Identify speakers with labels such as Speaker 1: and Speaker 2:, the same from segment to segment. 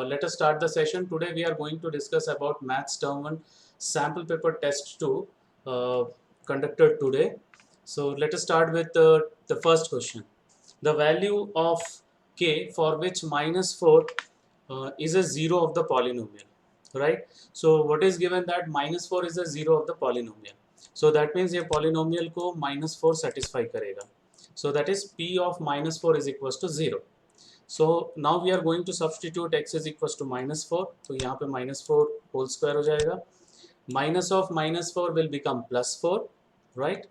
Speaker 1: Let us start the session. Today we are going to discuss about Maths Term 1 Sample Paper Test 2 conducted today. So let us start with the first question. The value of k for which minus 4 is a 0 of the polynomial, right? So what is given that minus 4 is a 0 of the polynomial. So that means ये polynomial को minus 4 satisfy करेगा. So that is p of minus 4 is equals to 0. So now we are going to substitute x is equals to minus 4. तो यहाँ पे minus 4 whole square हो जाएगा. Minus of minus 4 will become plus 4, right?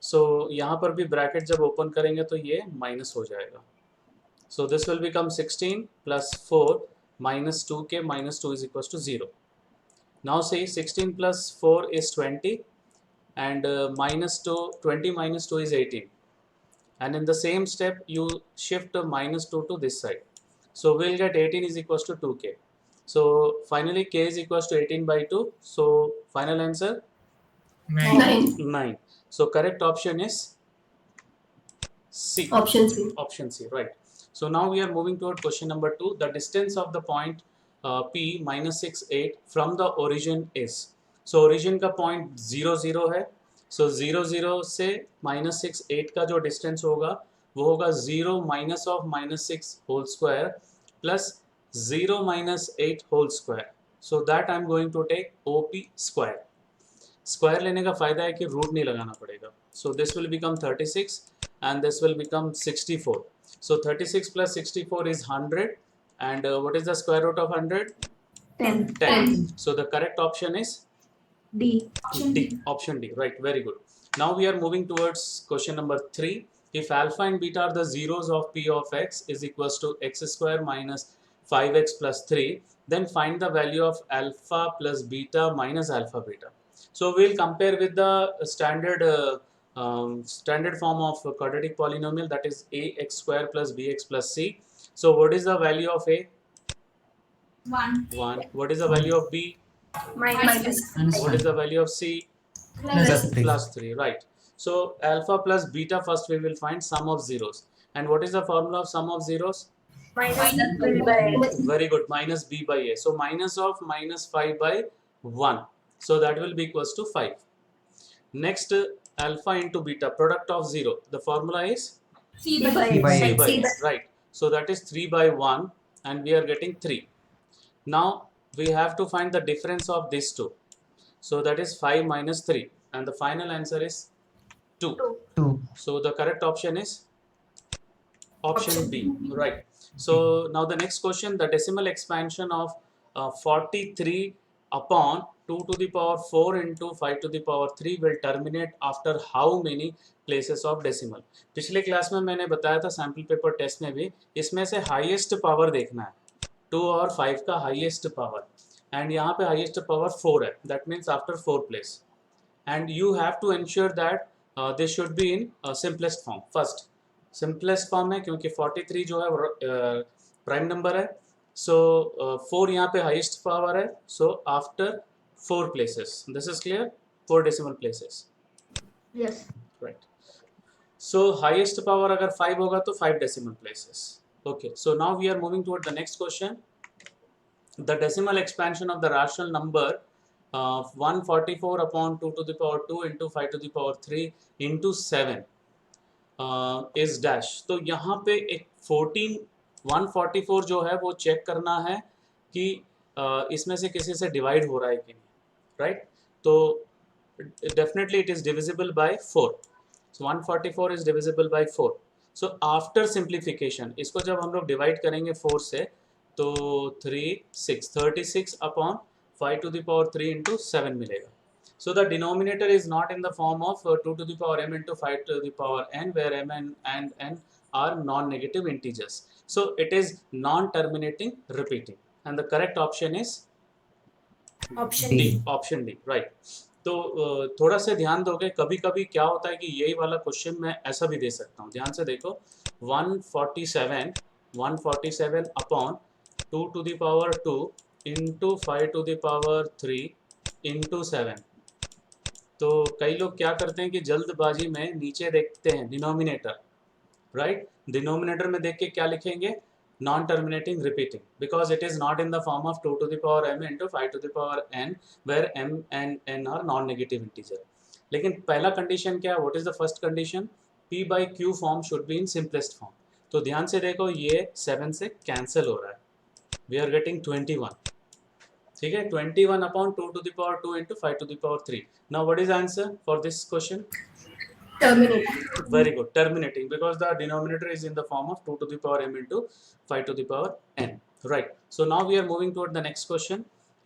Speaker 1: So यहाँ पर भी bracket जब open करेंगे तो ये minus हो जाएगा. So this will become 16 plus 4 minus 2k minus 2 is equals to 0. Now see 16 plus 4 is 20 and minus 2, 20 minus 2 is 18. And in the same step you shift minus 2 to this side. So we'll get 18 is equals to 2k. So finally k is equals to 18 by 2. So final answer 9. So correct option is C.
Speaker 2: Option C.
Speaker 1: Option C, right. So now we are moving toward question number 2. The distance of the point P minus 6, 8 from the origin is. So origin का point 0, 0 है. So 0, 0 से minus 6, 8 का जो distance होगा वो होगा 0 minus of minus 6 whole square plus 0 minus 8 whole square. So that I am going to take OP square. Square लेने का फायदा है कि root नहीं लगाना पड़ेगा. So this will become 36 and this will become 64. So 36 plus 64 is 100 and what is the square root of 100? 10. So the correct option is
Speaker 2: D.
Speaker 1: Option D, right, very good. Now we are moving towards question number 3. If alpha and beta are the zeros of P of x is equals to x square minus 5x plus 3, then find the value of alpha plus beta minus alpha beta. So we'll compare with the standard form of quadratic polynomial, that is ax square plus bx plus c. So what is the value of a? 1. What is the value of b?
Speaker 2: Minus.
Speaker 1: What is the value of c? Plus 3, right. So alpha plus beta, first we will find sum of zeros. And what is the formula of sum of zeros?
Speaker 2: Minus B by A.
Speaker 1: Very good, minus b by a. So minus of minus 5 by 1. So that will be equals to 5. Next, alpha into beta, product of 0. The formula is
Speaker 2: C by A.
Speaker 1: Right. So that is 3 by 1 and we are getting 3. Now we have to find the difference of these two. So that is 5 minus 3 and the final answer is 2. So the correct option is option B, right. So now the next question, the decimal expansion of 43 upon 2 to the power 4 into 5 to the power 3 will terminate after how many places of decimal. पिछले class में मैंने बताया था sample paper test में भी, इसमें से highest power देखना है, 2 और 5 का हाईएस्ट पावर, एंड यहाँ पे हाईएस्ट पावर 4 है, that means after 4 place, and you have to ensure that this should be in simplest form. First simplest form है क्योंकि 43 जो है प्राइम नंबर है. So 4 यहाँ पे हाईएस्ट पावर है. So after 4 places, this is clear, 4 decimal places.
Speaker 2: Yes.
Speaker 1: Right. So highest power अगर 5 होगा तो 5 decimal places. Okay. So now we are moving toward the next question. The decimal expansion of the rational number 144 upon 2 to the power 2 into 5 to the power 3 into 7 is dash. तो यहाँ पे एक 144 जो है वो चेक करना है कि इसमें से किसी से डिवाइड हो रहा है कि नहीं, राइट. तो definitely it is divisible by 4. So 144 is divisible by 4. So after simplification इसको जब हम लोग डिवाइड करेंगे 4 से तो 36 upon 5 to the power 3 into 7 मिलेगा. So the denominator is not in the form of 2 to the power m into 5 to the power n, where m and n are non-negative integers. So it is non-terminating repeating, and the correct option is
Speaker 2: Option
Speaker 1: D. Option D, right. तो थोड़ा से ध्यान दोगे, कभी कभी क्या होता है कि यही वाला क्वेश्चन मैं ऐसा भी दे सकता हूँ. ध्यान से देखो, 147 upon 2 to the power 2 into 5 to the power 3 into 7. तो कई लोग क्या करते हैं कि जल्दबाजी में नीचे देखते हैं डिनोमिनेटर, राइट. डिनोमिनेटर में देख के क्या लिखेंगे, non-terminating repeating, because it is not in the form of 2 to the power m into 5 to the power n, where m and n are non-negative integer. लेकिन पहला कंडीशन क्या है? What is the first condition? p by q form should be in simplest form. तो ध्यान से देखो, ये 7 से कैंसिल हो रहा है, वी आर गेटिंग 21. ठीक है, 21 upon 2 to the power 2 into 5 to the power 3. Now what is answer for this question?
Speaker 2: Terminating.
Speaker 1: Very good, terminating, because the denominator is in the form of 2 to the power m into 5 to the power n. Right. So now we are moving toward the next question.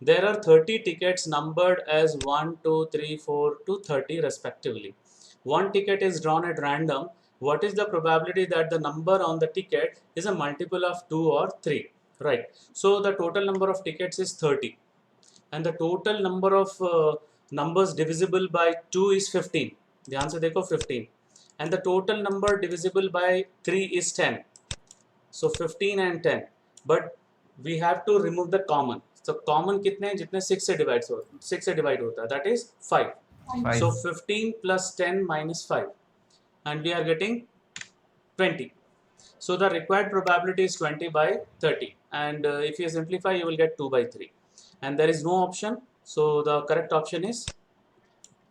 Speaker 1: There are 30 tickets numbered as 1, 2, 3, 4 to 30 respectively. One ticket is drawn at random. What is the probability that the number on the ticket is a multiple of 2 or 3? Right. So the total number of tickets is 30. And the total number of numbers divisible by 2 is 15. ध्यान से देखो 15. And the total number divisible by 3 is 10. So 15 and 10. But we have to remove the common. So common कितने हैं? जितने 6 से divide होता है, that is 5.
Speaker 3: 5.
Speaker 1: So 15 plus 10 minus 5. And we are getting 20. So the required probability is 20 by 30. And if you simplify, you will get 2 by 3. And there is no option. So the correct option is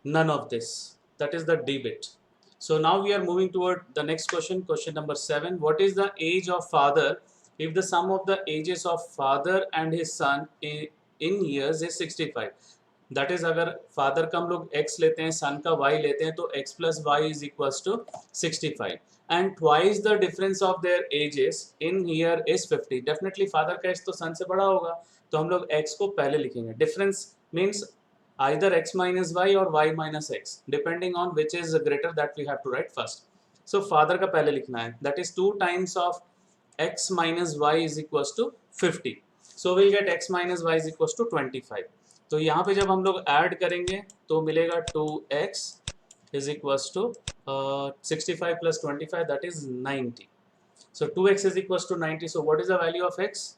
Speaker 1: none of this. That is the D bit. So now we are moving toward the next question, question number 7. What is the age of father if the sum of the ages of father and his son in years is 65? That is, अगर father का हम लोग x लेते हैं, son का y लेते हैं, तो x plus y is equals to 65. And twice the difference of their ages in year is 50. Definitely father का age तो son से बड़ा होगा, तो हम लोग x को पहले लिखेंगे. Difference means either x minus y or y minus x, depending on which is greater, that we have to write first. So father का पहले लिखना है, that is 2 times of x minus y is equals to 50. So we'll get x minus y is equals to 25. तो यहाँ पे जब हम लोग ऐड करेंगे तो मिलेगा 2x is equals to 65 plus 25, that is 90. So 2x is equals to 90. So what is the value of x?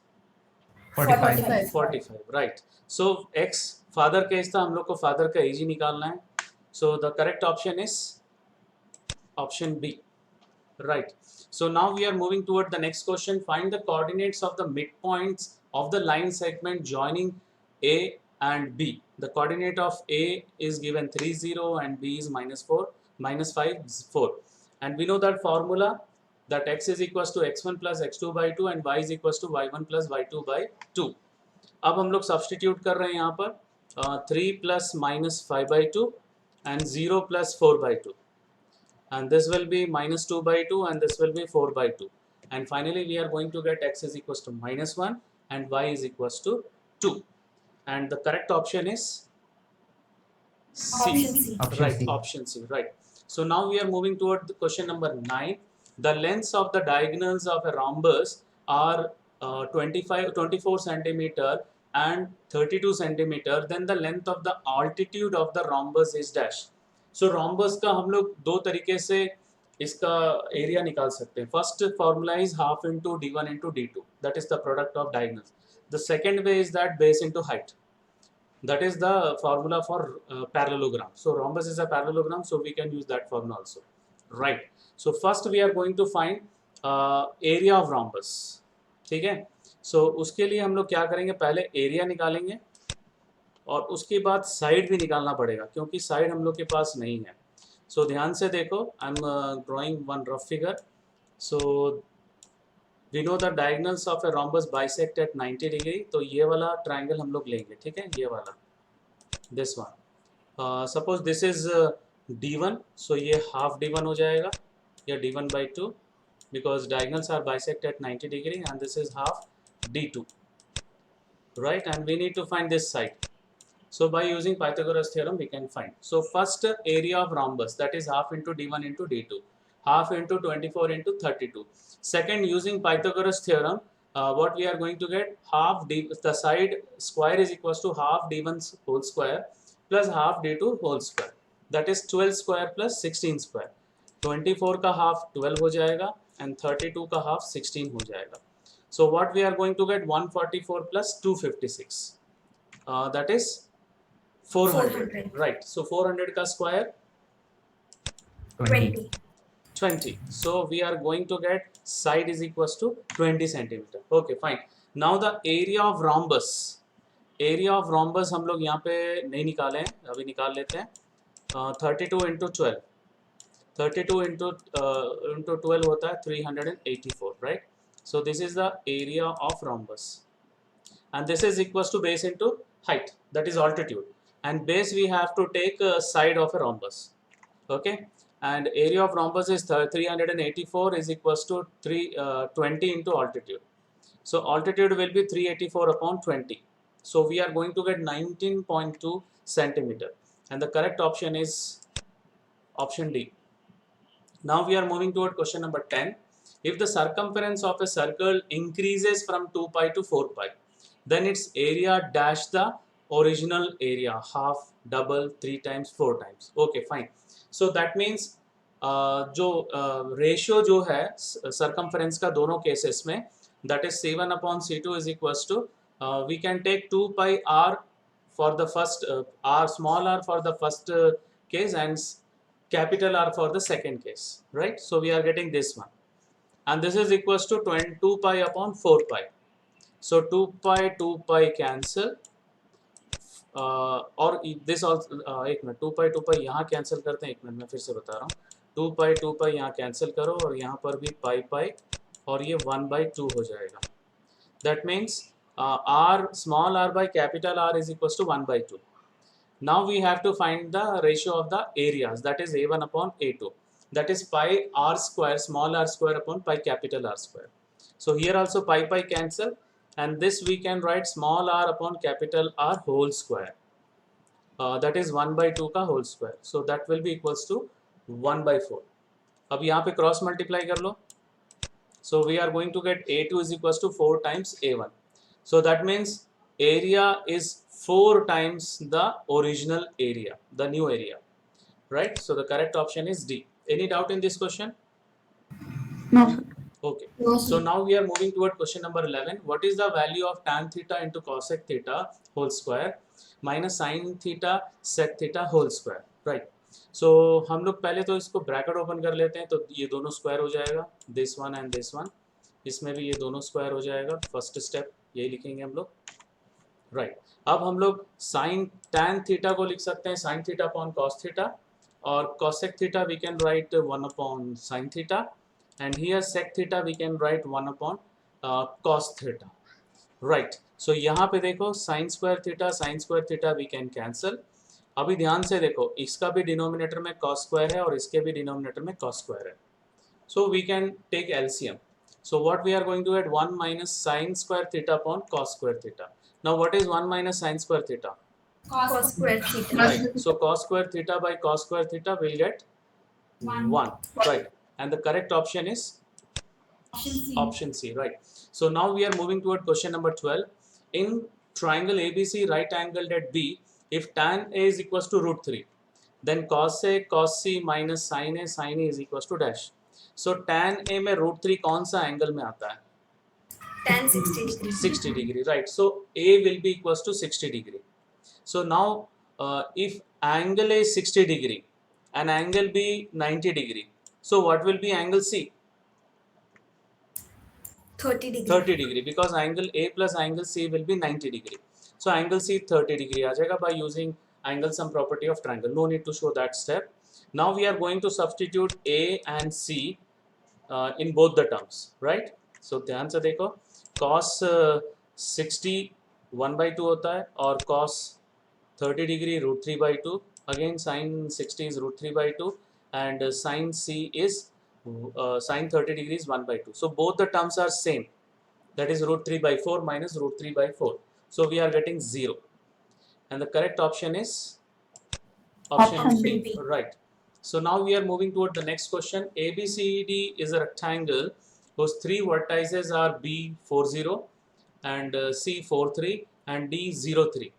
Speaker 3: 45.
Speaker 1: 45, right. So x father का एज था, हम लोग को father का एज ही निकालना है. So the correct option is option B. Right. So now we are moving toward the next question. Find the coordinates of the midpoints of the line segment joining A and B. The coordinate of A is given 3, 0 and B is -4, -5, 4. And we know that formula, that x is equals to x1 plus x2 by 2 and y is equals to y1 plus y2 by 2. अब हम लोग substitute कर रहे हैं यहाँ पर 3 plus minus 5 by 2 and 0 plus 4 by 2. And this will be minus 2 by 2 and this will be 4 by 2. And finally we are going to get x is equals to -1 and y is equals to 2. And the correct option is C.
Speaker 2: Option C.
Speaker 3: Option
Speaker 1: Right,
Speaker 3: C.
Speaker 1: option C, right. So now we are moving toward the question number 9. The lengths of the diagonals of a rhombus are 24 centimeter and 32 centimeter. Then the length of the altitude of the rhombus is dash. So rhombus का हम लोग दो तरीके से इसका area निकाल सकते हैं. First formula is half into d1 into d2. That is the product of diagonals. The second way is that base into height. That is the formula for parallelogram. So rhombus is a parallelogram, so we can use that formula also. Right. So first we are going to find area of rhombus. ठीक है. So उसके लिए हम लोग क्या करेंगे, पहले area निकालेंगे और उसके बाद साइड भी निकालना पड़ेगा, क्योंकि साइड हम लोग के पास नहीं है. So ध्यान से देखो, I am drawing one rough figure. So we know the diagonals of a rhombus bisect at 90 degree. तो ये वाला ट्राइंगल हम लोग लेंगे, ठीक है, ये वाला, this one. Suppose this is d1, so ये half d1 हो जाएगा, या d1 by 2, because diagonals are bisect at 90 degree, and this is half d2, right? And we need to find this side. So by using Pythagoras theorem we can find. So first area of rhombus, that is half into d1 into d2, half into 24 into 32. Second, using Pythagoras theorem, what we are going to get, half d, the side square is equals to half d1 whole square plus half d2 whole square. That is 12 square plus 16 square. 24 का half 12 हो जाएगा and 32 का half 16 हो जाएगा. So what we are going to get, 144 plus 256. That is 400. Right. So 400 का square
Speaker 3: 20.
Speaker 1: 20. So we are going to get side is equals to 20 centimeter. Okay, fine. Now the area of rhombus. Area of rhombus हम लोग यहाँ पे नहीं निकाले हैं, अभी निकाल लेते हैं. 32 इंटू 12, 32 इंटू 12 होता है 384, right. So this is the area of rhombus and this is equals to base into height, that is altitude, and base we have to take side of a rhombus. Okay, and area of rhombus is 384 is equals to 20 into altitude. So altitude will be 384 upon 20. So we are going to get 19.2 centimeter, and the correct option is option D. Now we are moving toward question number 10. If the circumference of a circle increases from 2 pi to 4 pi, then its area dash the original area, half, double, 3 times, 4 times. Okay, fine. So that means जो ratio जो है circumference का दोनों cases में, that is C1 upon C2 is equals to we can take 2 pi r for the first r, small r for the first case, and capital R for the second case, right? So we are getting this one, and this is equals to 2 pi upon 4 pi. So 2 pi cancel, और this also एक minute, 2 pi यहाँ cancel करते हैं, एक minute मैं फिर से बता रहा हूँ. 2 pi यहाँ कैंसिल करो, और यहाँ पर भी pi, और ये 1/2 हो जाएगा. That means r, small r by capital R is equals to 1/2. Now we have to find the ratio of the areas, that is A1 upon A2, that is pi r square, small r square upon pi capital R square. So here also pi cancel, and this we can write small r upon capital R whole square, that is 1/2 का whole square. So that will be equals to 1/4. अब यहाँ पे cross multiply कर लो. So we are going to get A2 is equals to 4 times A1. So that means area is 4 times the original area, the new area, right? So the correct option is D. Any doubt in this question?
Speaker 3: No, sir.
Speaker 1: Okay.
Speaker 2: No,
Speaker 1: So
Speaker 2: sir.
Speaker 1: now we are moving toward question number 11. What is the value of tan theta into cosec theta whole square minus sin theta sec theta whole square, right? So हम लोग पहले तो इसको bracket open कर लेते हैं, तो ये दोनों स्क्वायर हो जाएगा, this one and this one. इसमें भी ये दोनों स्क्वायर हो जाएगा. फर्स्ट स्टेप यही लिखेंगे हम लोग, राइट. अब हम लोग साइन tan थीटा को लिख सकते हैं sin theta upon cos theta, और cosec theta we can write 1 upon sin theta, and here sec theta we can write 1 upon cos theta, right? So यहाँ पे देखो sin square theta we can cancel. अभी ध्यान से देखो, इसका भी डिनोमिनेटर में cos square है और इसके भी डिनोमिनेटर में cos square है. So we can take LCM. So what we are going to get 1 minus sin square theta upon cos square theta. Now what is 1 minus sin square theta?
Speaker 2: Cos square theta.
Speaker 1: Right. So cos square theta by cos square theta will get 1, right? And the correct option is option C, right? So now we are moving toward question number 12. In triangle ABC right angled at B, if tan A is equals to root 3, then cos A cos C minus sin A sin A is equals to dash. So tan A में root 3 कौन सा angle में आता है?
Speaker 2: Tan 60 degree.
Speaker 1: 60 degree, right? So A will be equals to 60 degree. So now if angle A is 60 degree and angle B 90 degree, so what will be angle C?
Speaker 2: 30 degree.
Speaker 1: 30 degree, because angle A plus angle C will be 90 degree. So angle C 30 degree आ जाएगा by using angle sum property of triangle. No need to show that step. Now we are going to substitute A and C in both the terms, right? So ध्यान से देखो, cos 60 1/2 होता है, और cos 30 degree root 3/2. Again sin 60 is root 3/2, and sin C is sin 30 degrees 1/2. So both the terms are same, that is root 3/4 minus root 3/4. So we are getting 0, and the correct option is option B,
Speaker 2: B.
Speaker 1: right? So now we are moving toward the next question. ABCD is a rectangle whose 3 vertices are B40 and C43 and D03.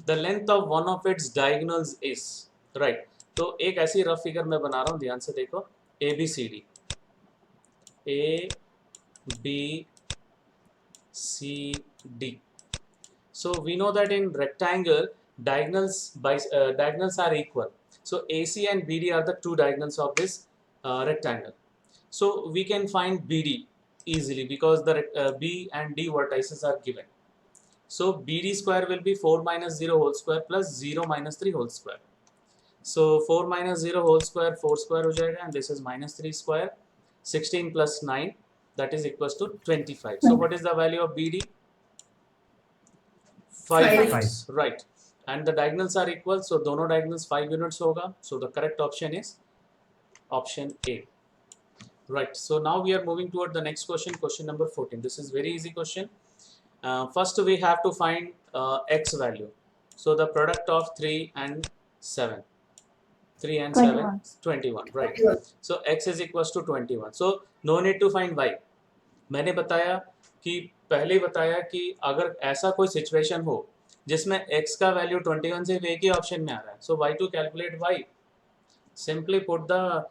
Speaker 1: The length of one of its diagonals is, right? तो एक ऐसी rough figure मैं बना रहा हूँ, ध्यान से देखो. ABCD, ABCD. So we know that in rectangle diagonals are equal. So AC and BD are the two diagonals of this rectangle. So we can find BD easily because the B and D vertices are given. So BD square will be 4 minus 0 whole square plus 0 minus 3 whole square. So 4 minus 0 whole square 4 square हो जाएगा, and this is minus 3 square. 16 plus 9, that is equals to 25. So what is the value of BD? 5
Speaker 2: Five.
Speaker 1: units, right? And the diagonals are equal, so दोनों diagonals 5 units होगा. So the correct option is option A. Right. So now we are moving toward the next question, question number 14. This is very easy question. First we have to find x value. So the product of 3 and 7. 3 and 7, 21, right? So x is equals to 21. So no need to find y. मैंने बताया कि पहले बताया कि अगर ऐसा कोई situation हो जिसमें x का वैल्यू 21 से एक ही ऑप्शन में आ रहा है, so y to calculate y, simply put the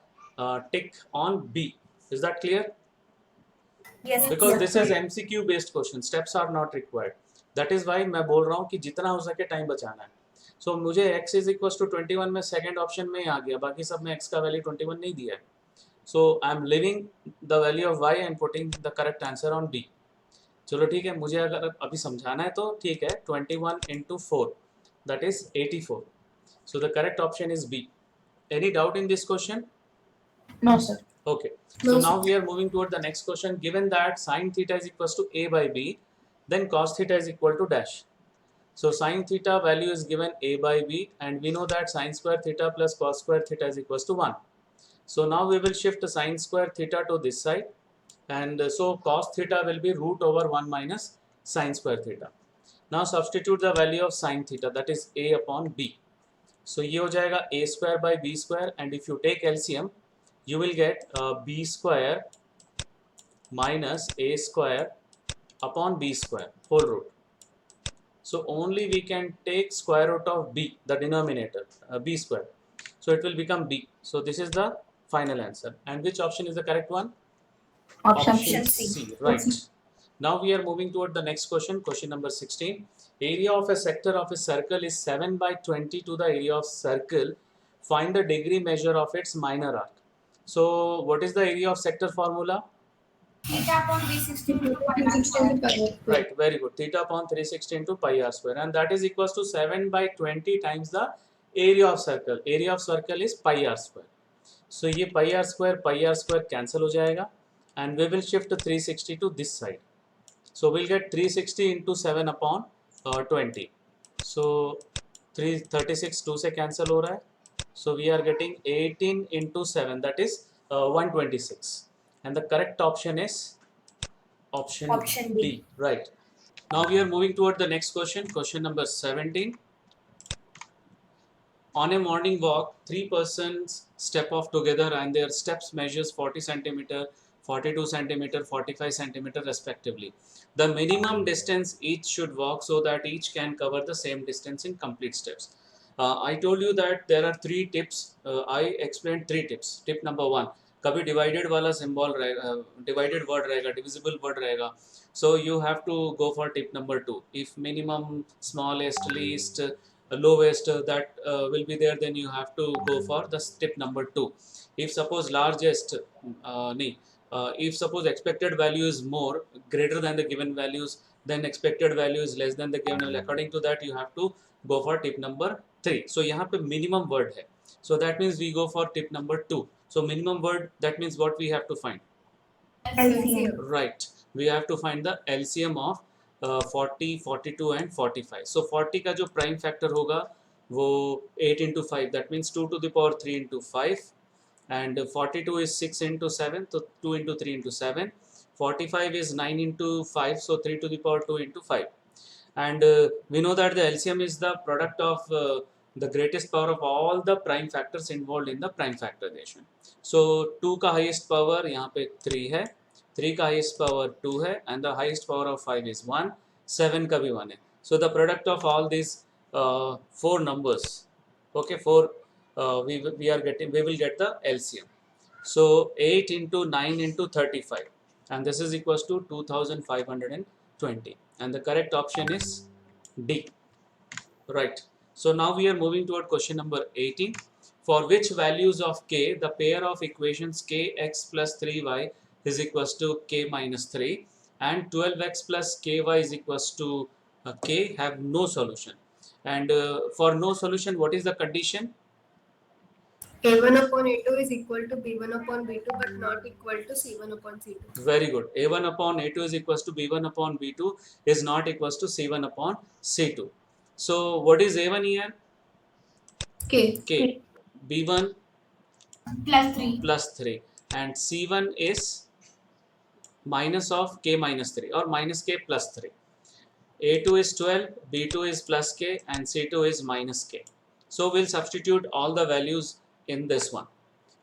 Speaker 1: tick on B. Is that clear?
Speaker 2: Yes.
Speaker 1: Because this is MCQ based question, steps are not required. That is why मैं बोल रहा हूँ कि जितना हो सके टाइम बचाना है. So मुझे x is equals to 21 में सेकंड ऑप्शन में आ गया, बाकी सब में x का वैल्यू 21 नहीं दिया है. So I am leaving the value of y and putting the correct answer on B. चलो ठीक है, मुझे अगर अभी समझाना है तो ठीक है. 21 into 4, that is 84. So the correct option is B. Any doubt in this question?
Speaker 3: No, sir.
Speaker 1: Okay. So now we are moving toward the next question. Given that sine theta is equals to A by B, then cos theta is equal to dash. So sine theta value is given A by B, and we know that sine square theta plus cos square theta is equals to 1. So now we will shift sine square theta to this side, and so cos theta will be root over 1 minus sine square theta. Now substitute the value of sine theta, that is A upon B. So ये हो जाएगा A square by B square, and if you take LCM, you will get B square minus A square upon B square whole root. So only we can take square root of B, the denominator, B square. So it will become B. So this is the final answer. And which option is the correct one?
Speaker 3: Option
Speaker 2: C.
Speaker 1: Right. Now we are moving toward the next question, question number 16. Area of a sector of a circle is 7 by 20 to the area of circle. Find the degree measure of its minor arc. So what is the area of sector formula?
Speaker 2: Theta upon 360 into pi r square.
Speaker 1: Right, very good. Theta upon 360 into pi r square, and that is equals to 7 by 20 times the area of circle. Area of circle is pi r square. So ये pi r square cancel हो जाएगा, and we will shift 360 to this side. So we'll get 360 into 7 upon 20. So 336 2 से cancel हो रहा है. So we are getting 18 into 7, that is 126. And the correct option is option B. Right. Now we are moving toward the next question, question number 17. On a morning walk, 3 persons step off together and their steps measures 40 centimeter, 42 centimeter, 45 centimeter respectively. The minimum distance each should walk so that each can cover the same distance in complete steps. I told you that there are 3 tips. I explained 3 tips. Tip number 1, कभी divided वाला symbol रहेगा, divided word रहेगा, divisible word रहेगा. So you have to go for tip number 2. If minimum, smallest, least, lowest, that will be there, then you have to go for the tip number 2. If suppose largest, if suppose expected value is more, greater than the given values, then expected value is less than the given value. According to that, you have to go for tip number 3. So यहाँ पे minimum word है. So that means we go for tip number 2. So minimum word, that means what we have to find?
Speaker 2: LCM.
Speaker 1: Right. We have to find the LCM of 40, 42 and 45. So 40 का जो prime factor होगा वो 8 into 5. That means 2 to the power 3 into 5. And 42 is 6 into 7. So 2 into 3 into 7. 45 is 9 into 5. So 3 to the power 2 into 5. And we know that the LCM is the product of the greatest power of all the prime factors involved in the prime factorization. So 2 का highest power यहाँ पे 3 है, 3 का highest power 2 है, and the highest power of 5 is 1, 7 का भी 1 है. So the product of all these 4 numbers, okay, 4 we will get the LCM. So 8 into 9 into 35, and this is equals to 2520, and the correct option is D. Right. So now we are moving toward question number 18. for which values of k the pair of equations kx plus 3y is equals to k minus 3 and 12x plus ky is equals to k have no solution. And for no solution, what is the condition?
Speaker 4: A1 upon A2 is equal to B1 upon B2 but not equal to C1 upon C2.
Speaker 1: Very good. A1 upon A2 is equals to B1 upon B2 is not equals to C1 upon C2. So what is A1 here?
Speaker 4: K.
Speaker 1: K. B1
Speaker 2: Plus 3.
Speaker 1: plus 3 and C1 is minus of k minus 3 or minus k plus 3. A2 is 12, B2 is plus k and C2 is minus k. So we'll substitute all the values in this one.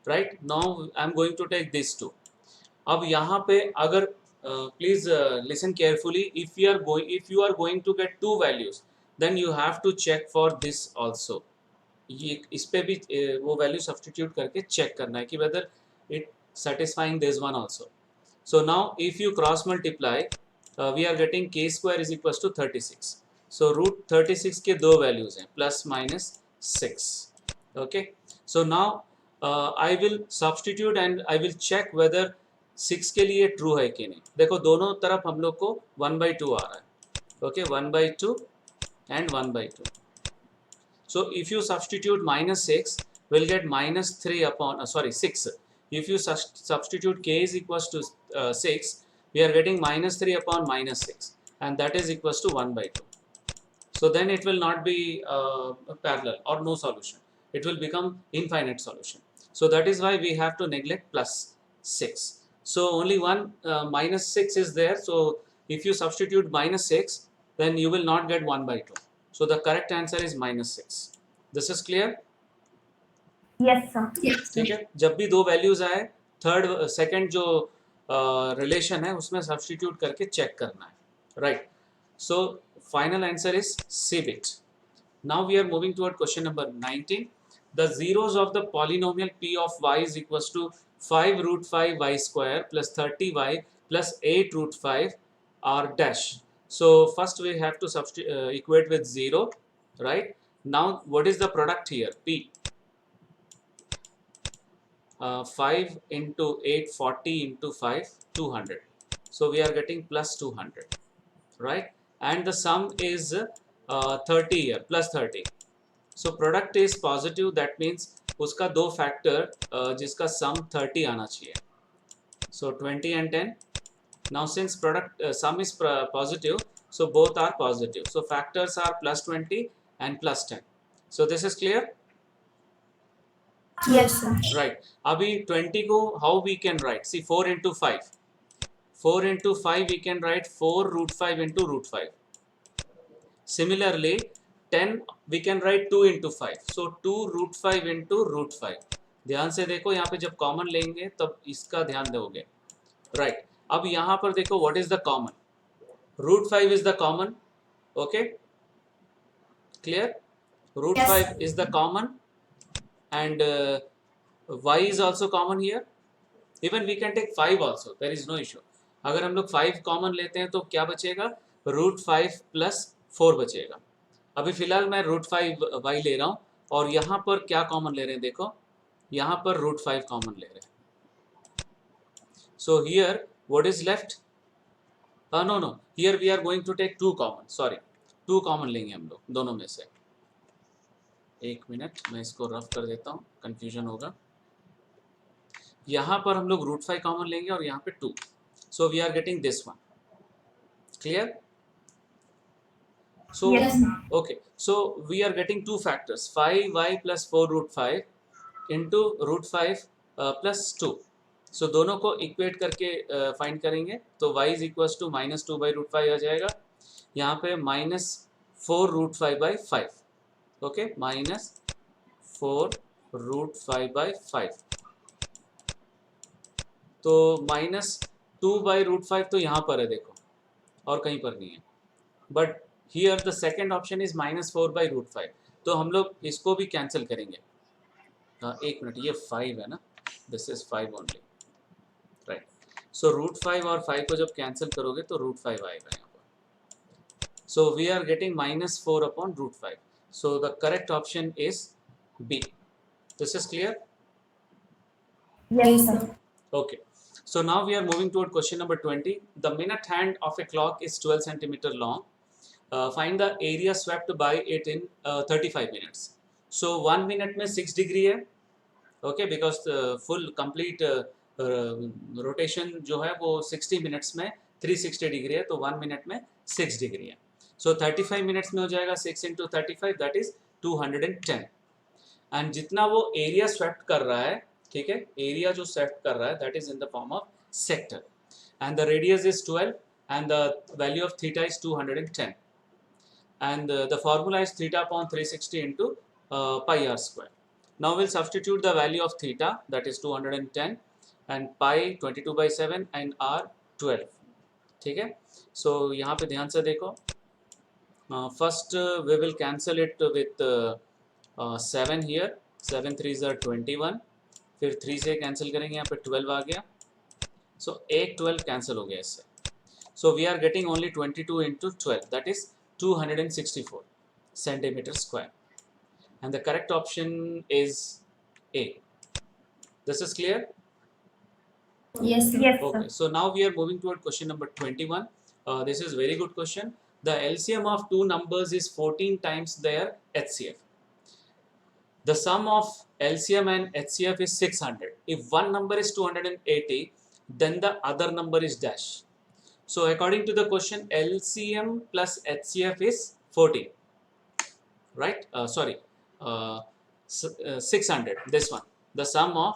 Speaker 1: Right? Now I'm going to take these two. अब यहाँ पे अगर please listen carefully, if you are going to get two values, then you have to check for this also. ये इस पे भी वो value substitute करके चेक करना है कि whether it satisfying this one also. So now if you cross multiply, we are getting k square is equals to 36. So root 36 के दो values हैं plus minus 6. Okay. So now I will substitute and I will check whether 6 के लिए true है कि नहीं. देखो दोनों तरफ हम लोग को 1/2 आ रहा है. Okay, 1/2 and 1/2. So if you substitute minus 6, we'll get minus 3 upon, 6. If you substitute k is equals to 6, we are getting minus 3 upon minus 6 and that is equals to 1/2. So then it will not be parallel or no solution. It will become infinite solution. So that is why we have to neglect plus 6. So only one minus 6 is there. So if you substitute minus 6, then you will not get 1/2. So the correct answer is minus 6. This is clear?
Speaker 3: Yes, sir.
Speaker 4: Yes.
Speaker 1: ठीक है. जब भी दो values आए, third second जो relation है उसमें substitute करके चेक करना है. Right. So final answer is C bit. Now we are moving toward question number 19. The zeros of the polynomial p of y is equals to 5 root 5 y square plus 30y plus 8 root 5 are dash. So first we have to equate with 0, right? Now what is the product here? P. 5 into 8, 40 into 5, 200. So we are getting plus 200, right? And the sum is 30 here, plus 30. So product is positive, that means उसका दो factor जिसका sum 30 आना चाहिए. So 20 and 10. Now since product sum is positive, so both are positive. So factors are plus 20 and plus 10. So this is clear?
Speaker 4: Yes, sir.
Speaker 1: Right. अभी 20 को how we can write? See 4 into 5. 4 into 5 we can write 4 root 5 into root 5. Similarly 10 we can write 2 into 5. So 2 root 5 into root 5. ध्यान से देखो यहाँ पे जब common लेंगे तब इसका ध्यान दोगे. राइट. अब यहाँ पर देखो what is the common? Root 5 is the common. Okay. Clear? Root
Speaker 2: Yes.
Speaker 1: 5 is the common and y is also common here. Even we can take 5 also. There is no issue. अगर हम लोग 5 common लेते हैं तो क्या बचेगा? Root 5 plus 4 बचेगा. अभी फिलहाल मैं रूट 5 y ले रहा हूँ और यहाँ पर क्या कॉमन ले रहे हैं देखो, यहाँ पर रूट 5 कॉमन ले रहे हैं. So here what is left? No here we are going to take 2 common. Sorry 2 common लेंगे हम लोग दोनों में से. एक मिनट मैं इसको रफ कर देता हूँ, कंफ्यूजन होगा. यहाँ पर हम लोग रूट 5 कॉमन लेंगे और यहाँ पे 2. So we are getting this one. Clear? So
Speaker 2: Yes.
Speaker 1: okay, so we are getting two factors 5y plus 4 root 5 into root 5 plus 2. So दोनों को इक्वेट करके फाइंड करेंगे तो y is equals to minus 2 by root 5 आ जाएगा. यहाँ पे minus 4 root 5 by 5. Okay, minus 4 root 5 by 5. तो minus 2 by root 5 तो यहाँ पर है देखो और कहीं पर नहीं है. But here the second option is minus 4 by root 5. तो हम लोग इसको भी कैंसिल करेंगे. एक मिनट, ये 5 है ना, this is 5 only, right? So root 5 और 5 को जब कैंसिल करोगे तो root 5 आएगा यहाँ पर. So we are getting minus 4 upon root 5. So the correct option is B. This is clear?
Speaker 3: Yes, sir.
Speaker 1: Okay. So now we are moving toward question number 20. The minute hand of a clock is 12 centimeter long. Find the area swept by it in 35 minutes. So 1 minute में 6 degree है. Okay, because full complete rotation जो है वो 60 minutes में 360 degree है, तो 1 minute में 6 degree है. So 35 minutes में हो जाएगा 6 into 35, that is 210. एंड जितना वो एरिया स्वेप्ट कर रहा है, ठीक है, एरिया जो स्वेप्ट कर रहा है that is in the form of sector, and the radius is 12 and the value of theta is 210 and the formula is theta upon 360 into pi r square. Now we'll substitute the value of theta, that is 210, and pi 22 by 7 and r 12. ठीक है, so यहाँ पे ध्यान से देखो. First we will cancel it with 7 here. 7 3s are 21. फिर 3 से cancel करेंगे, यहाँ पे 12 आ गया. So एक 12 कैंसिल हो गया इससे. So we are getting only 22 into 12, that is 264 centimeter square, and the correct option is A. This is clear?
Speaker 4: Yes, sir.
Speaker 3: Yes, sir.
Speaker 1: Okay, so now we are moving toward question number 21. This is very good question. The LCM of two numbers is 14 times their HCF. The sum of LCM and HCF is 600. If one number is 280, then the other number is dash. So according to the question, LCM plus HCF is 14, right? 600. This one, the sum of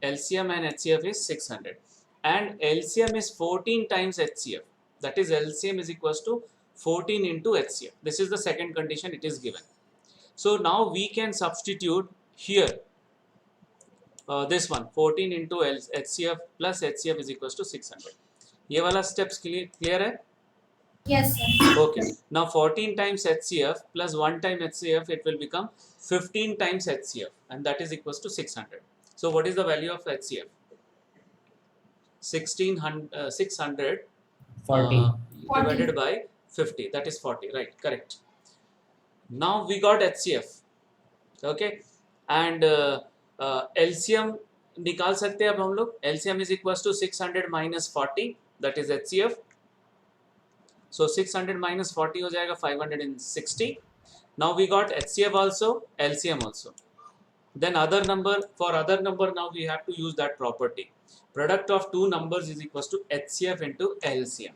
Speaker 1: LCM and HCF is 600, and LCM is 14 times HCF. That is, LCM is equals to 14 into HCF. This is the second condition it is given. So now we can substitute here this one, 14 into HCF plus HCF is equals to 600. ये वाला steps clear है?
Speaker 2: Yes, sir.
Speaker 1: Okay. Now 14 times HCF plus 1 time HCF, it will become 15 times HCF, and that is equals to 600. So what is the value of HCF? 600
Speaker 5: 40.
Speaker 1: divided by 50, that is 40, right? Correct. Now we got HCF, okay, and LCM निकाल सकते हैं अब हम लोग. LCM is equals to 600 minus 40, that is HCF. So 600 minus 40 हो जाएगा 560. Now we got HCF also, LCM also. Then other number, for other number now we have to use that property. Product of two numbers is equals to HCF into LCM.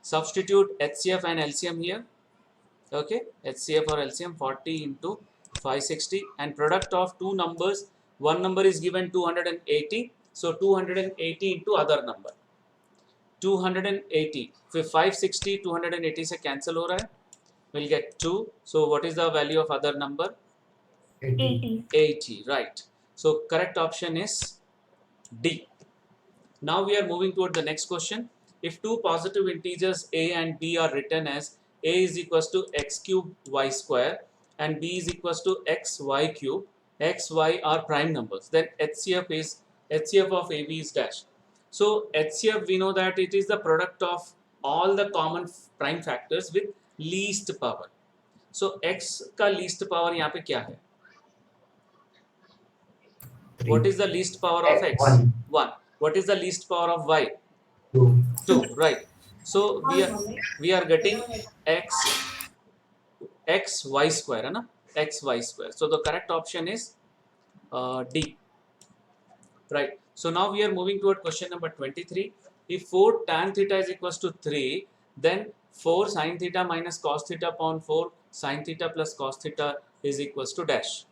Speaker 1: Substitute HCF and LCM here. Okay, HCF or LCM 40 into 560, and product of two numbers, one number is given 280, so 280 into other number 280. फिर 560 280 से cancel हो रहा है, we'll get 2. So what is the value of other number?
Speaker 3: 80.
Speaker 1: 80, right? So correct option is D. Now we are moving toward the next question. If two positive integers a and b are written as a is equals to x cube y square and b is equals to x y cube, x y are prime numbers, then HCF of AB is dash. So HCF, we know that it is the product of all the common prime factors with least power. So x का least power यहाँ पे क्या है? What is the least power of x? 1. What is the least power of y?
Speaker 5: 2.
Speaker 1: 2, right? So we are getting x y square, है ना? X y square. So the correct option is D, right? So now we are moving toward question number 23. If 4 tan theta is equals to 3, then 4 sin theta minus cos theta upon 4 sin theta plus cos theta is equals to dash.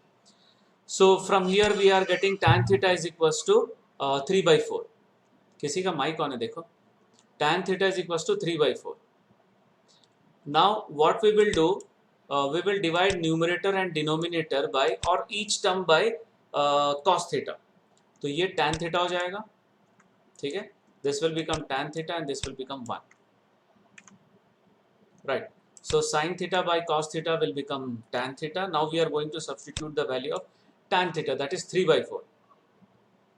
Speaker 1: So from here we are getting tan theta is equals to 3 by 4. किसी का mic on है देखो. Tan theta is equals to 3 by 4. Now what we will do, we will divide numerator and denominator by, or each term by cos theta. तो ये tan theta हो जाएगा, ठीक है. This will become tan theta and this will become 1, right? So sin theta by cos theta will become tan theta. Now we are going to substitute the value of tan theta, that is 3 by 4.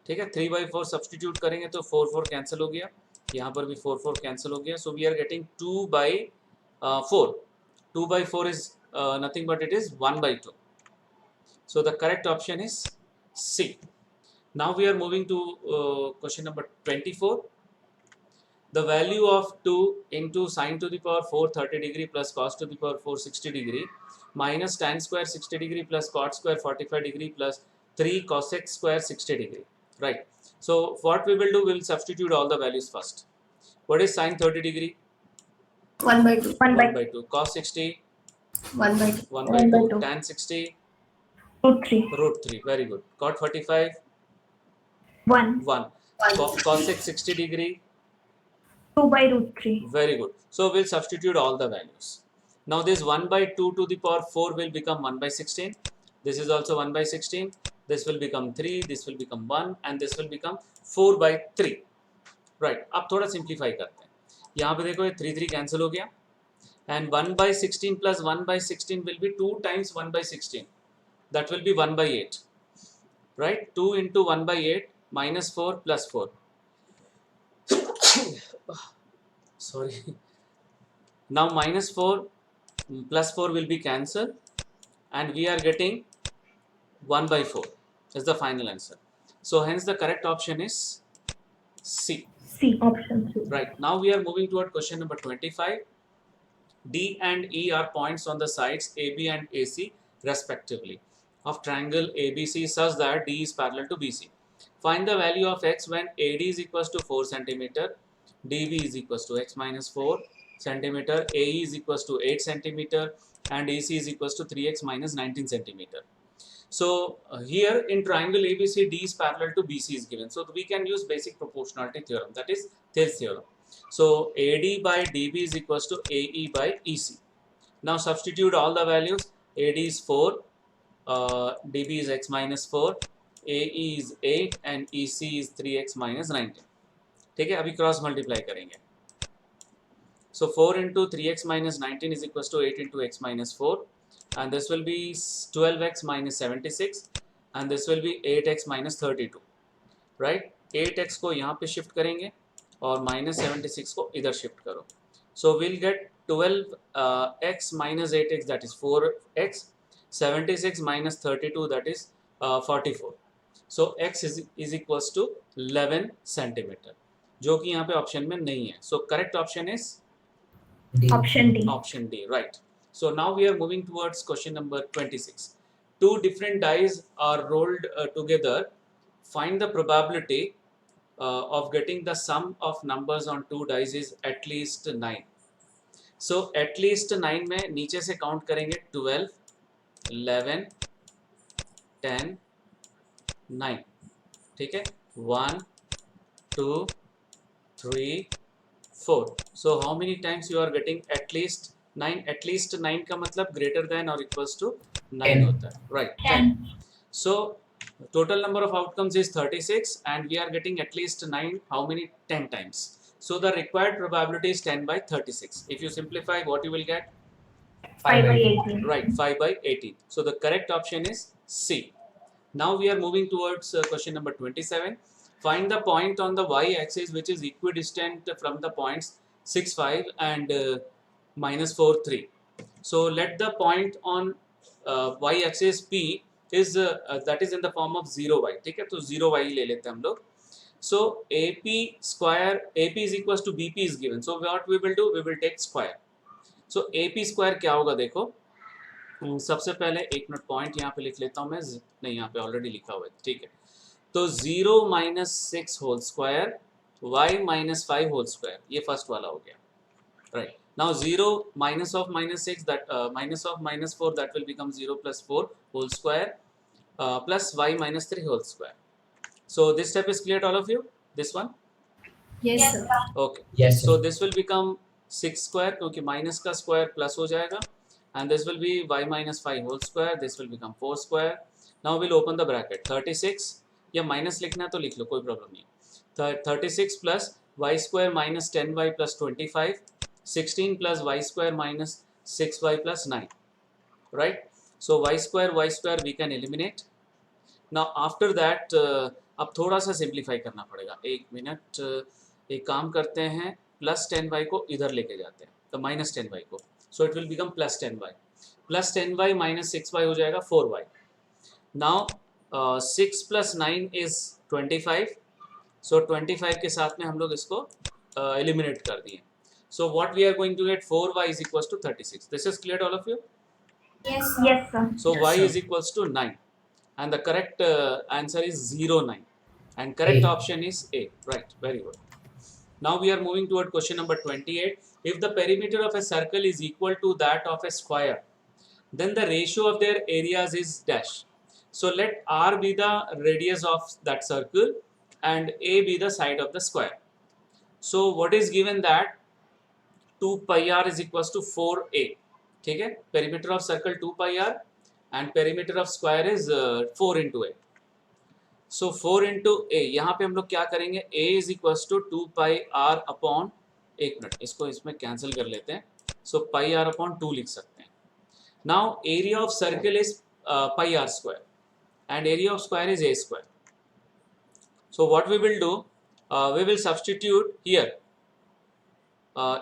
Speaker 1: ठीक है, 3 by 4 substitute करेंगे तो 4 4 cancel हो गया, यहाँ पर भी 4 4 cancel हो गया. So we are getting 2 by 4. 2 by 4 is nothing but it is 1 by 2. So the correct option is C. Now we are moving to question number 24. The value of 2 into sine to the power 4 30 degree plus cos to the power 4 60 degree minus tan square 60 degree plus cot square 45 degree plus 3 cosec square 60 degree. Right. So what we will do, we will substitute all the values first. What is sine 30 degree?
Speaker 4: 1 by 2.
Speaker 3: 1 by
Speaker 1: 1 by 2. Cos 60?
Speaker 4: 1 by 2.
Speaker 1: 1 by
Speaker 3: 1 by
Speaker 1: 2.
Speaker 3: 2.
Speaker 1: Tan 60?
Speaker 3: root 3.
Speaker 1: Root 3. Very good. Cot 45?
Speaker 3: 1.
Speaker 1: 1. Cosec 60 degree?
Speaker 3: 2 by root 3.
Speaker 1: Very good. So we'll substitute all the values. Now this 1 by 2 to the power 4 will become 1 by 16. This is also 1 by 16. This will become 3. This will become 1. And this will become 4 by 3. Right. अब थोड़ा simplify करते हैं. यहाँ पे देखो ये 3 3 cancel हो गया. And 1 by 16 plus 1 by 16 will be 2 times 1 by 16. That will be 1 by 8. Right. 2 into 1 by 8 minus 4 plus 4. Sorry. Now minus 4 plus 4 will be cancelled and we are getting 1 by 4 is the final answer. So hence the correct option is C.
Speaker 3: C. Option C.
Speaker 1: Right. Now we are moving toward question number 25. D and E are points on the sides AB and AC respectively of triangle ABC such that D is parallel to BC. Find the value of x when AD is equals to 4 centimeter, DB is equals to x minus 4 centimeter, AE is equals to 8 centimeter, and AC is equals to 3x minus 19 centimeter. So here in triangle ABC, D is parallel to BC is given. So we can use basic proportionality theorem, that is Thales theorem. So AD by DB is equals to AE by EC. Now substitute all the values. AD is 4, DB is x minus 4, AE is 8 and EC is 3x minus 19. ठीक है, अभी cross multiply करेंगे. So 4 into 3x minus 19 is equals to 8 into x minus 4, and this will be 12x minus 76 and this will be 8x minus 32. Right? 8x को यहाँ पे shift करेंगे और minus 76 को इधर शिफ्ट करो. So we'll get 12x minus 8x, that is 4x, 76 minus 32, that is 44. So x is equals to 11 centimeter, जो कि यहाँ पे ऑप्शन में नहीं है. So correct option is
Speaker 3: D. Option D.
Speaker 1: Option D, right. So now we are moving towards question number 26. Two different dice are rolled together. Find the probability of getting the sum of numbers on two dice is at least 9. So at least 9 में नीचे से count करेंगे 12, 11, 10, 9. ठीक है, 1, 2, 3, 4. So how many times you are getting at least 9? At least 9 का मतलब greater than or equals to 9 होता है. Right, 10. So total number of outcomes is 36 and we are getting at least 9. How many? 10 times. So the required probability is 10 by 36. If you simplify, what you will get?
Speaker 3: 5 by 18.
Speaker 1: Right, 5 by 18. So the correct option is C. Now we are moving towards question number 27. Find the point on the y-axis which is equidistant from the points 6, 5 and minus 4, 3. So let the point on y-axis P is that is in the form of 0y. ठीक है, तो 0y ले लेते हैं हम लोग. So AP square, AP is equals to BP is given. So what we will do? We will take square. So AP square क्या होगा देखो. सबसे पहले एक मिनट पॉइंट यहाँ पे लिख लेता हूँ मैं. नहीं, यहाँ पे ऑलरेडी लिखा हुआ है. ठीक है, तो 0 minus 6 whole square, y minus 5 whole square, ये फर्स्ट वाला हो गया. Right. Now 0 minus of minus 6, that minus of minus 4, that will become 0 plus 4 whole square plus y minus 3 whole square. So this step is clear to all of you? This one?
Speaker 4: Yes, sir.
Speaker 1: Okay.
Speaker 5: Yes, sir.
Speaker 1: So this will become 6 square क्योंकि minus का square plus हो जाएगा, and this will be y minus 5 whole square. This will become 4 square. Now we'll open the bracket. 36 या minus लिखना है तो लिख लो, कोई प्रॉब्लम नहीं. 36 plus Y square minus 10y plus 25, 16 plus Y square minus 6y plus 9. Right. So Y square we can eliminate. Now after that अब थोड़ा सा सिंप्लीफाई करना पड़ेगा. एक मिनट, एक काम करते हैं, प्लस 10y को इधर लेके जाते हैं, तो माइनस 10y को. So it will become plus 10y. Plus 10y minus 6y हो जाएगा 4y. Now 6 + 9 is 25. सो 25 के साथ में हम लोग इसको एलिमिनेट कर दिए. So what we are going to get 4y is equals to 36. This is clear to all of you?
Speaker 2: Yes, sir.
Speaker 3: Yes, sir.
Speaker 1: So
Speaker 5: Yes,
Speaker 1: y
Speaker 5: sir.
Speaker 1: is equals to 9, and the correct answer is 09, and correct
Speaker 5: A.
Speaker 1: option is A. Right, very good. Now we are moving toward question number 28. If the perimeter of a circle is equal to that of a square, then the ratio of their areas is dash. So let R be the radius of that circle and A be the side of the square. So what is given that 2 pi r is equals to 4a. ठीक है, perimeter of circle 2 pi r and perimeter of square is 4 into a. So 4 into a, यहाँ पे हम लोग क्या करेंगे, a is equals to 2 pi r upon, एक minute इसको इसमें कैंसिल कर लेते हैं. So pi r upon 2 लिख सकते हैं. Now area of circle is pi r square and area of square is a square. So what we will do, we will substitute here.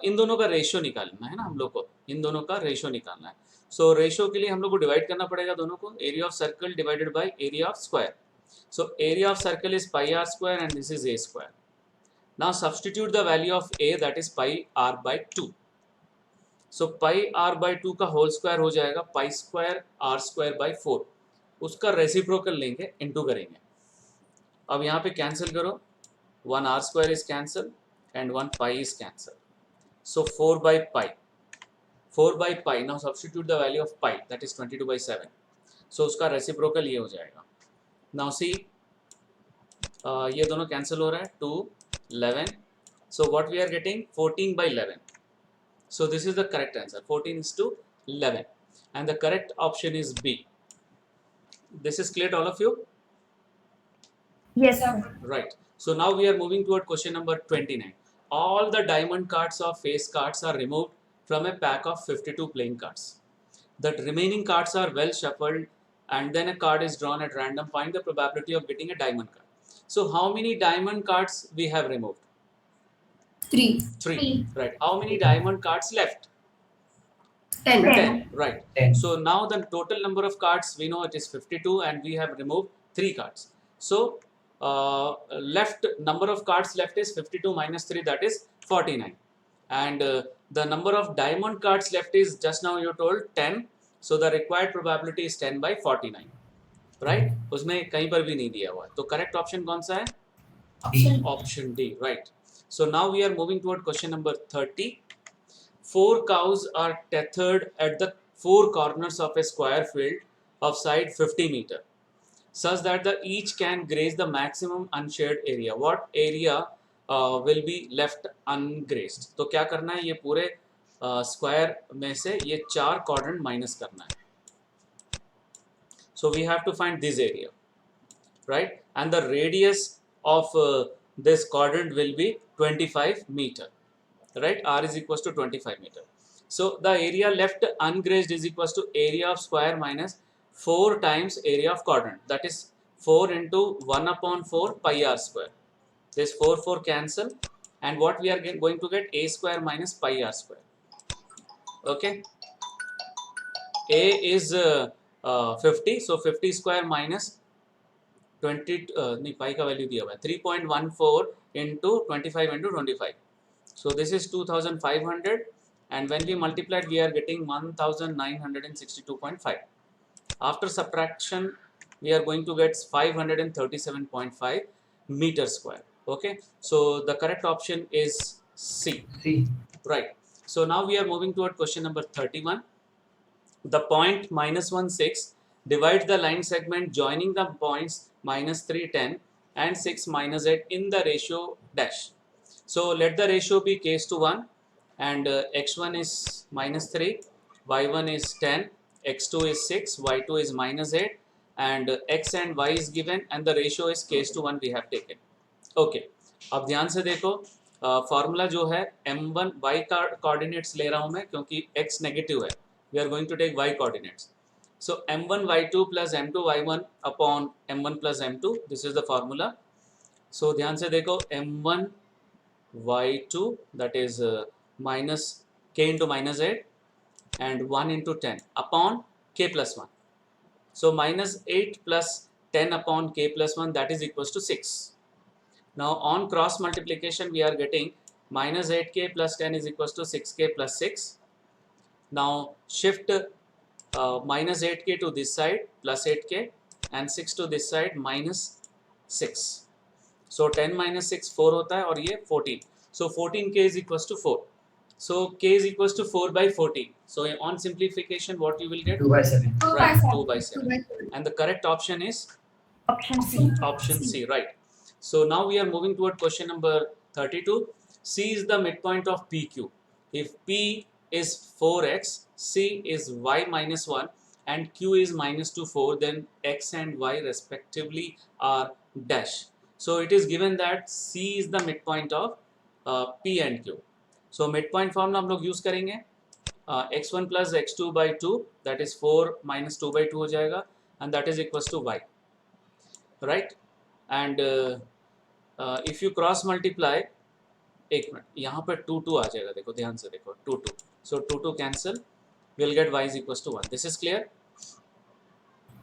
Speaker 1: इन दोनों का रेशियो निकालना है ना हम लोग को, इन दोनों का रेशियो निकालना है. सो रेशियो के लिए हम लोग को डिवाइड करना पड़ेगा दोनों को. Area of circle divided by area of square. So area of circle is pi R square and this is A square. Now substitute the value of A, that is pi R by 2. So pi R by 2 का whole square हो जाएगा pi square R square by 4. उसका reciprocal लेंगे, into करेंगे. अब यहाँ पे cancel करो, 1 R square is cancel and 1 pi is cancel. So 4 by pi. 4 by pi. Now substitute the value of pi, that is 22 by 7. So उसका reciprocal ये हो जाएगा. Now see, ये दोनों कैंसिल हो रहा है. 2, 11. So what we are getting? 14 by 11. So this is the correct answer. 14 is to 11. And the correct option is B. This is clear to all of you?
Speaker 3: Yes, sir.
Speaker 1: Right. So now we are moving toward question number 29. All the diamond cards or face cards are removed from a pack of 52 playing cards. The remaining cards are well shuffled and then a card is drawn at random. Find the probability of getting a diamond card. So how many diamond cards we have removed?
Speaker 4: 3.
Speaker 1: 3. Right. How many diamond cards left?
Speaker 4: 10.
Speaker 1: 10. Right.
Speaker 5: 10.
Speaker 1: So now the total number of cards we know it is 52 and we have removed 3 cards. So left number of cards left is 52 minus 3, that is 49, and the number of diamond cards left is just now you told 10. So the required probability is 10 by 49, right? उसमें कहीं पर भी नहीं दिया हुआ है. तो correct option कौन सा है?
Speaker 2: Option.
Speaker 1: Option D. Right. So now we are moving toward question number 30. 4 cows are tethered at the 4 corners of a square field of side 50 meter. Such that each can graze the maximum unshared area. What area will be left ungrazed? तो क्या करना है, ये पूरे square में से ये 4 quadrant minus करना है. So we have to find this area, right? And the radius of this quadrant will be 25 meter, right? R is equals to 25 meter. So the area left ungrazed is equals to area of square minus 4 times area of quadrant, that is 4 into 1 upon 4 pi r square. This 4 cancel, and what we are going to get, a square minus pi r square. Okay, a is 50, so 50 square minus 20, नहीं pi का value दिया हुआ है 3.14 into 25 into 25. So this is 2500, and when we multiplied we are getting 1962.5. After subtraction we are going to get 537.5 meter square. Okay, so the correct option is C.
Speaker 5: C.
Speaker 1: Right. So now we are moving toward question number 31. The point -1, 6 divides the line segment joining the points -3, 10 and 6, -8 in the ratio dash. So let the ratio be k:1, and x1 is -3, y1 is 10, x2 is 6, y2 is -8, and x and y is given, and the ratio is k:1 we have taken. Okay, अब ध्यान से देखो, formula जो है m1 y का coordinates ले रहा हूँ मैं क्योंकि x नेगेटिव है. We are going to take y coordinates. So m1 y2 plus m2 y1 upon m1 plus m2. This is the formula. So ध्यान से देखो, m1 y2, that is minus k into -8 and 1 into 10 upon k plus 1. So minus 8 plus 10 upon k plus 1, that is equals to 6. Now on cross multiplication we are getting minus 8k plus 10 is equals to 6k plus 6. Now shift minus 8k to this side plus 8k and 6 to this side minus 6. So 10 minus 6 4 होता है और ये 14. So 14k is equals to 4. So k is equals to 4 by 14. So on simplification what you will get?
Speaker 3: 2 by 7.
Speaker 2: 2 by
Speaker 1: Right,
Speaker 2: 7.
Speaker 1: 2 by 7. And the correct option is
Speaker 3: Option C.
Speaker 1: option C, right. So now we are moving toward question number 32. C is the midpoint of PQ. If P is 4x, C is y minus 1 and Q is minus 2, 4, then x and y respectively are dash. So it is given that C is the midpoint of P and Q. So midpoint formula हम लोग use करेंगे x1 plus x2 by 2, that is 4 minus 2 by 2 हो जाएगा and that is equals to y, right? And if you cross multiply, एक minute यहाँ पर 2 2 आ जाएगा, देखो ध्यान से देखो 2 2, so 2 2 cancel, we'll get y is equals to 1. This is clear?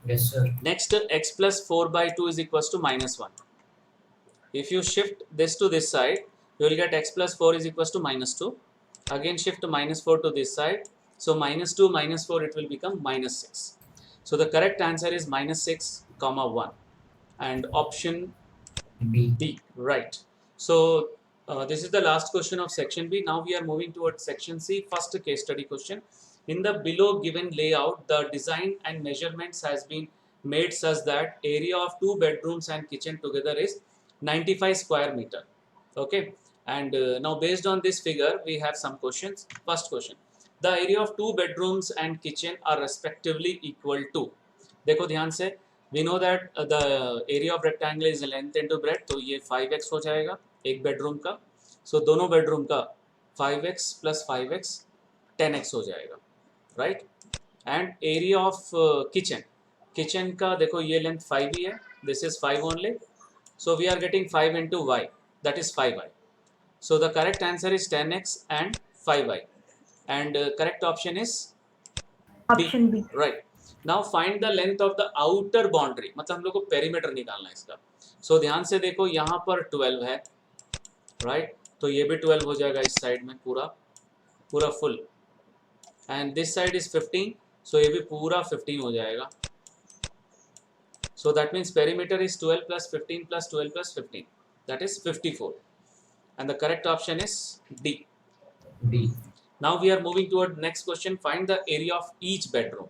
Speaker 3: Yes, sir.
Speaker 1: Next, x plus 4 by 2 is equals to minus 1. If you shift this to this side, you will get x plus 4 is equals to minus 2. Again shift minus 4 to this side, so minus 2 minus 4 it will become minus 6. So the correct answer is minus 6 comma 1 and option
Speaker 3: B.
Speaker 1: B, right. So this is the last question of section B. Now we are moving towards section C. First case study question. In the below given layout, the design and measurements has been made such that area of 2 bedrooms and kitchen together is 95 square meter. Okay, and now based on this figure we have some questions. First question, the area of 2 bedrooms and kitchen are respectively equal to, देखो ध्यान से, we know that the area of rectangle is length into breadth, तो ये 5x हो जाएगा एक bedroom का, so दोनों बेडरूम का 5x plus 5x 10x हो जाएगा, right? And area of kitchen का देखो ये length 5 ही है, this is 5 only, so we are getting 5 into y, that is 5y. So the correct answer is 10x and 5y, and correct option is
Speaker 3: Option B.
Speaker 1: right. Now find the length of the outer boundary, मतलब हम लोग को perimeter निकालना है इसका. So ध्यान से देखो यहाँ पर 12 है, right? तो ये भी 12 हो जाएगा इस साइड में पूरा full, and this side is 15, so ये भी पूरा 15 हो जाएगा. So that means perimeter is 12 plus 15 plus 12 plus 15, that is 54, and the correct option is D.
Speaker 3: D.
Speaker 1: Now we are moving toward next question. Find the area of each bedroom.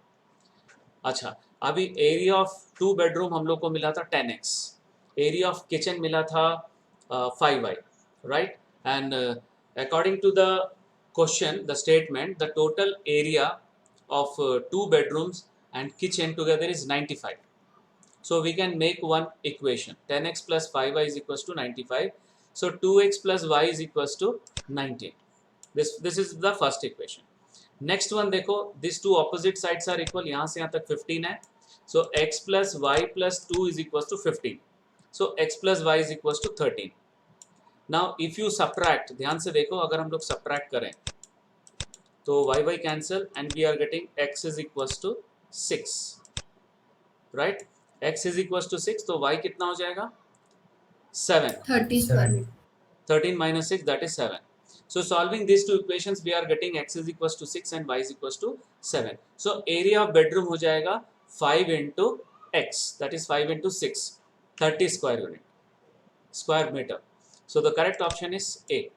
Speaker 1: अच्छा, अभी area of 2 bedroom हम लोग को मिला था 10x, area of kitchen मिला था 5y, right? And according to the question, the statement, the total area of 2 bedrooms and kitchen together is 95. So we can make one equation, 10x plus 5y is equals to 95. So 2x plus y is equals to 19. This is the first equation. Next one देखो, these two opposite sides are equal, यहाँ से यहाँ तक 15 है, so x plus y plus 2 is equals to 15, so x plus y is equals to 13. Now if you subtract, ध्यान से देखो, अगर हम लोग subtract करें तो y cancel and we are getting x is equals to 6, right? x is equals to 6, तो y कितना हो जाएगा? 7.
Speaker 4: 30 square meter.
Speaker 1: 13 minus 6, that is 7. So solving these two equations, we are getting x is equals to 6 and y is equals to 7. So area of bedroom हो जाएगा 5 into x, that is 5 into 6, 30 square meter. So the correct option is A.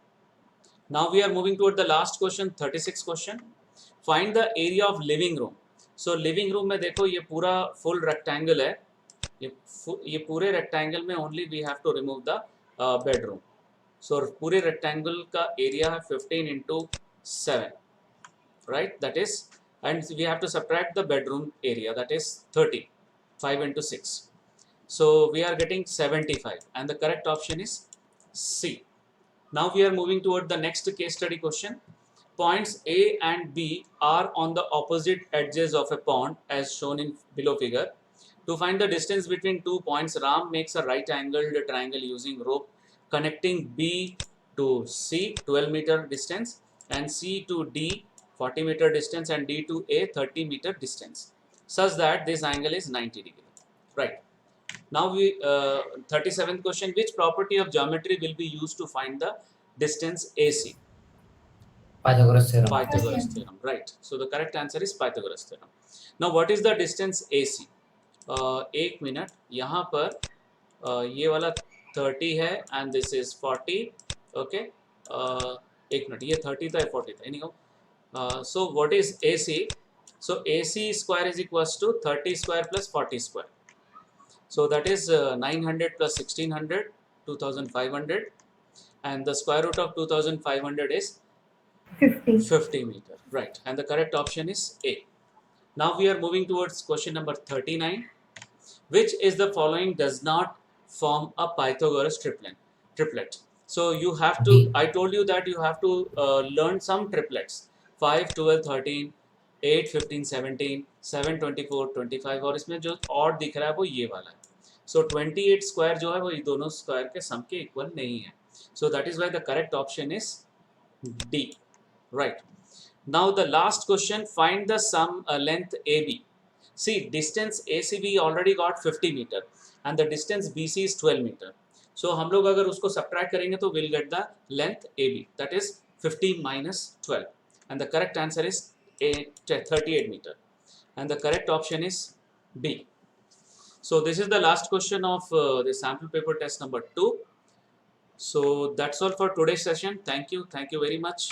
Speaker 1: Now we are moving toward the last question, 36 question. Find the area of living room. So living room में देखो ये पूरा full rectangle है, ये पूरे rectangle में only we have to remove the bedroom. So पूरे rectangle का area है 15 into 7, right? That is, and we have to subtract the bedroom area, that is 30, 5 into 6. So we are getting 75, and the correct option is C. Now we are moving toward the next case study question. Points A and B are on the opposite edges of a pond as shown in below figure. To find the distance between 2 points, Ram makes a right angled triangle using rope connecting B to C 12 meter distance and C to D 40 meter distance and D to A 30 meter distance. such that this angle is 90 degree. Right. Now we 37th question, which property of geometry will be used to find the distance AC?
Speaker 3: Pythagoras theorem.
Speaker 1: Pythagoras theorem. Right. So the correct answer is Pythagoras theorem. Now what is the distance AC? एक minute, यहाँ पर ये वाला 30 है and this is 40. Okay. एक minute, ये 30 था, 40 था. Anyhow, so what is AC? So AC square is equals to 30 square plus 40 square. So that is 900 plus 1600, 2500, and the square root of 2500 is 50 meter. Right, and the correct option is A. Now we are moving towards question number 39. Which is the following does not form a Pythagoras triplet? So you have to,
Speaker 3: D.
Speaker 1: I told you that you have to learn some triplets. 5, 12, 13, 8, 15, 17, 7, 24, 25, और इसमें जो और दिख रहा है वो ये वाला है. So 28 स्क्वायर जो है वो ये दोनों स्क्वायर के सम के इक्वल नहीं है. So that is why the correct option is D. Right. Now the last question, find the sum length AB. See, distance ACB already got 50 meter and the distance BC is 12 meter. So हम लोग अगर उसको subtract करेंगे तो we'll get the length AB, that is 50 minus 12, and the correct answer is 38 meter, and the correct option is B. So this is the last question of the sample paper test number 2. So that's all for today's session. Thank you very much.